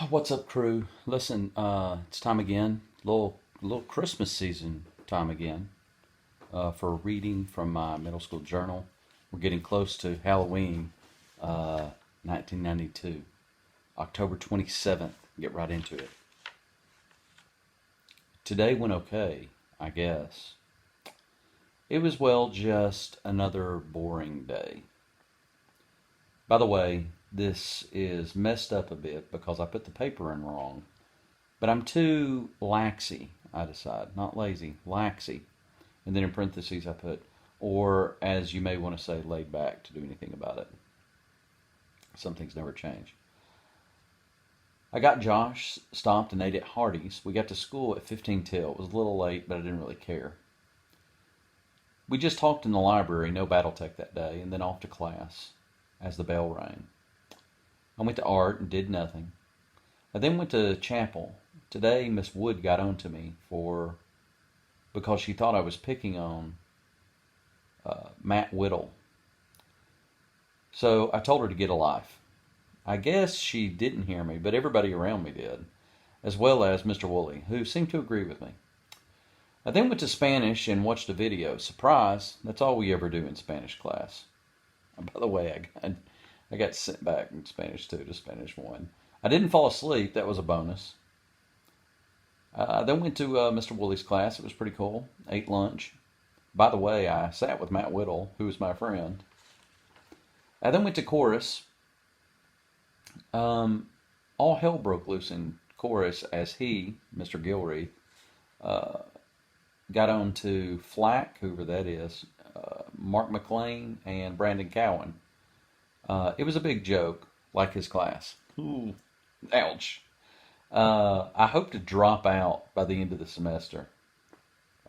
What's up, crew? Listen, it's time again. Little Christmas season time again for reading from my middle school journal. We're getting close to Halloween, 1992, October 27th. Get right into it. Today went okay, I guess. It was, well, just another boring day. By the way, this is messed up a bit because I put the paper in wrong. But I'm too laxy, I decide. Not lazy, laxy. And then in parentheses I put, or as you may want to say, laid back to do anything about it. Some things never change. I got Josh, stopped, and ate at Hardee's. We got to school at 15 till. It was a little late, but I didn't really care. We just talked in the library, no Battletech that day, and then off to class as the bell rang. I went to art and did nothing. I then went to chapel. Today, Miss Wood got on to me because she thought I was picking on Matt Whittle. So I told her to get a life. I guess she didn't hear me, but everybody around me did, as well as Mr. Woolley, who seemed to agree with me. I then went to Spanish and watched a video. Surprise, that's all we ever do in Spanish class. And by the way, I got sent back in Spanish 2 to Spanish 1. I didn't fall asleep, that was a bonus. I then went to Mr. Woolley's class. It was pretty cool. Ate lunch. By the way, I sat with Matt Whittle, who was my friend. I then went to chorus. All hell broke loose in chorus as he, Mr. Gilreath, got on to Flack, whoever that is, Mark McLean, and Brandon Cowan. It was a big joke, like his class. Ooh, ouch. I hope to drop out by the end of the semester.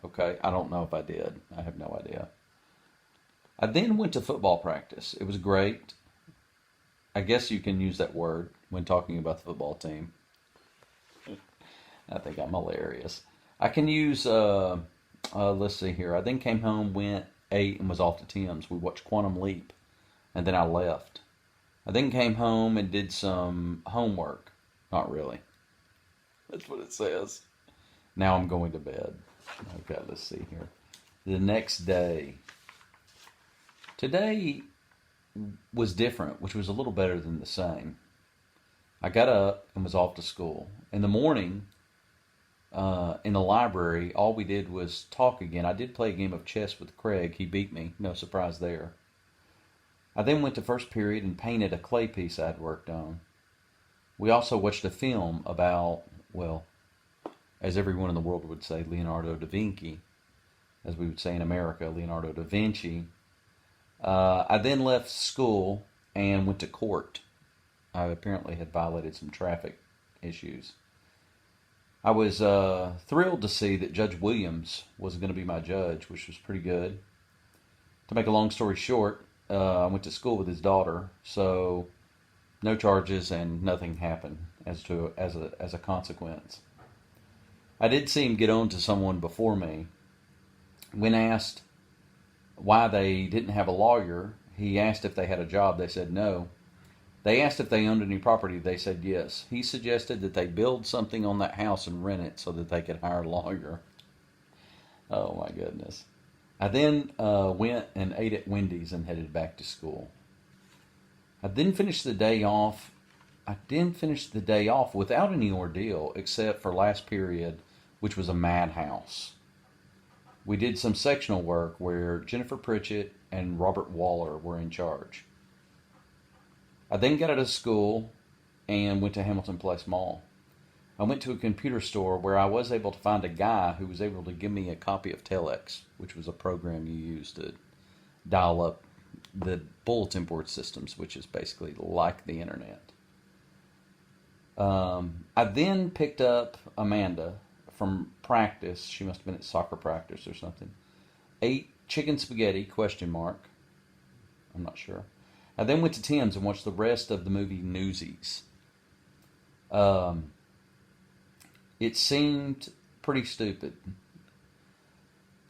Okay, I don't know if I did. I have no idea. I then went to football practice. It was great. I guess you can use that word when talking about the football team. I think I'm hilarious. I can use, let's see here. I then came home, went, ate, and was off to Tim's. We watched Quantum Leap, and then I left. I then came home and did some homework. Not really. That's what it says. Now I'm going to bed. Okay, let's see here. The next day. Today was different, which was a little better than the same. I got up and was off to school. In the morning, in the library, all we did was talk again. I did play a game of chess with Craig. He beat me. No surprise there. I then went to first period and painted a clay piece I'd worked on. We also watched a film about, well, as everyone in the world would say, Leonardo da Vinci. As we would say in America, Leonardo da Vinci. I then left school and went to court. I apparently had violated some traffic issues. I was thrilled to see that Judge Williams was going to be my judge, which was pretty good. To make a long story short, I went to school with his daughter, so no charges and nothing happened as a consequence. I did see him get on to someone before me. When asked why they didn't have a lawyer, he asked if they had a job. They said no. They asked if they owned any property. They said yes. He suggested that they build something on that house and rent it so that they could hire a lawyer. Oh my goodness. I then went and ate at Wendy's and headed back to school. I then finished the day off. Without any ordeal except for last period, which was a madhouse. We did some sectional work where Jennifer Pritchett and Robert Waller were in charge. I then got out of school and went to Hamilton Place Mall. I went to a computer store where I was able to find a guy who was able to give me a copy of Telex, which was a program you use to dial up the bulletin board systems, which is basically like the internet. I then picked up Amanda from practice. She must have been at soccer practice or something. Ate chicken spaghetti, question mark. I'm not sure. I then went to Tim's and watched the rest of the movie Newsies. It seemed pretty stupid.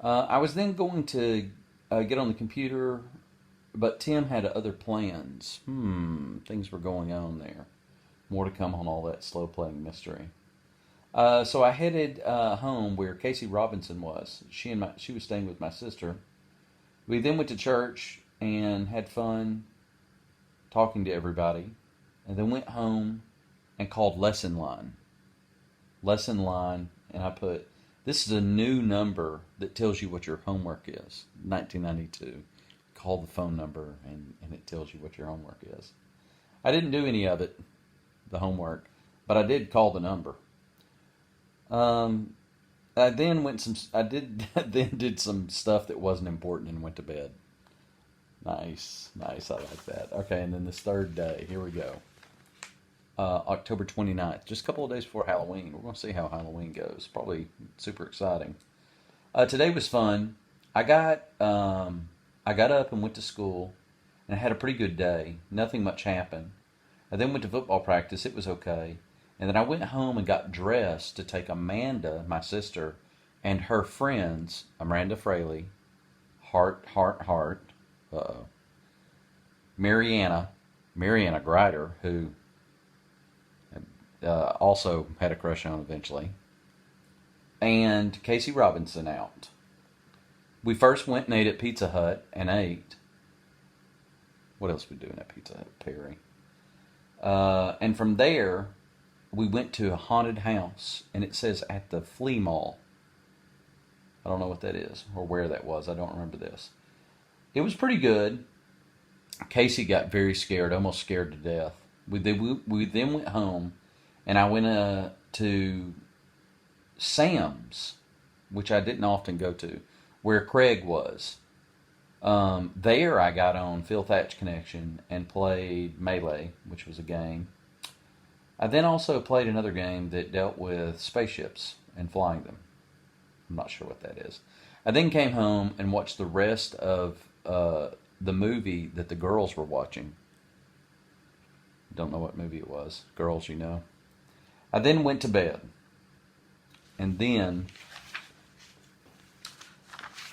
I was then going to get on the computer, but Tim had other plans. Things were going on there. More to come on all that slow playing mystery. So I headed home where Casey Robinson was. She was staying with my sister. We then went to church and had fun talking to everybody, and then went home and called lesson line. Lesson line, and I put, this is a new number that tells you what your homework is. 1992. Call the phone number, and it tells you what your homework is. I didn't do any of it, the homework, but I did call the number. I then did some stuff that wasn't important and went to bed. Nice, nice. I like that. Okay, and then this third day, here we go. October 29th, just a couple of days before Halloween. We're going to see how Halloween goes. Probably super exciting. Today was fun. I got up and went to school, and I had a pretty good day. Nothing much happened. I then went to football practice. It was okay. And then I went home and got dressed to take Amanda, my sister, and her friends, Amanda Fraley, Heart, Mariana Grider, who also had a crush on eventually, and Casey Robinson out. We first went and ate at Pizza Hut and ate. What else we doing at Pizza Hut? Perry. And from there, we went to a haunted house, and it says at the Flea Mall. I don't know what that is or where that was. I don't remember this. It was pretty good. Casey got very scared, almost scared to death. We then went home, and I went to Sam's, which I didn't often go to, where Craig was. There I got on Phil Thatch Connection and played Melee, which was a game. I then also played another game that dealt with spaceships and flying them. I'm not sure what that is. I then came home and watched the rest of the movie that the girls were watching. Don't know what movie it was. Girls, you know. I then went to bed. And then,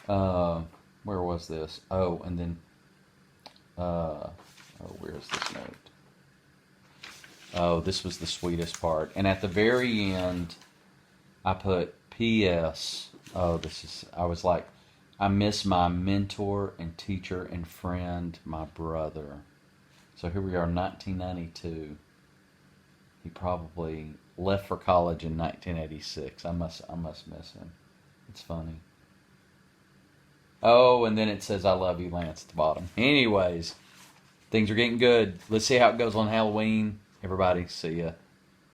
where was this? Oh, and then, where is this note? Oh, this was the sweetest part. And at the very end, I put P.S. Oh, I was like, I miss my mentor and teacher and friend, my brother. So here we are, 1992. He probably left for college in 1986. I must miss him. It's funny. Oh, and then it says, I love you, Lance, at the bottom. Anyways, things are getting good. Let's see how it goes on Halloween. Everybody, see ya.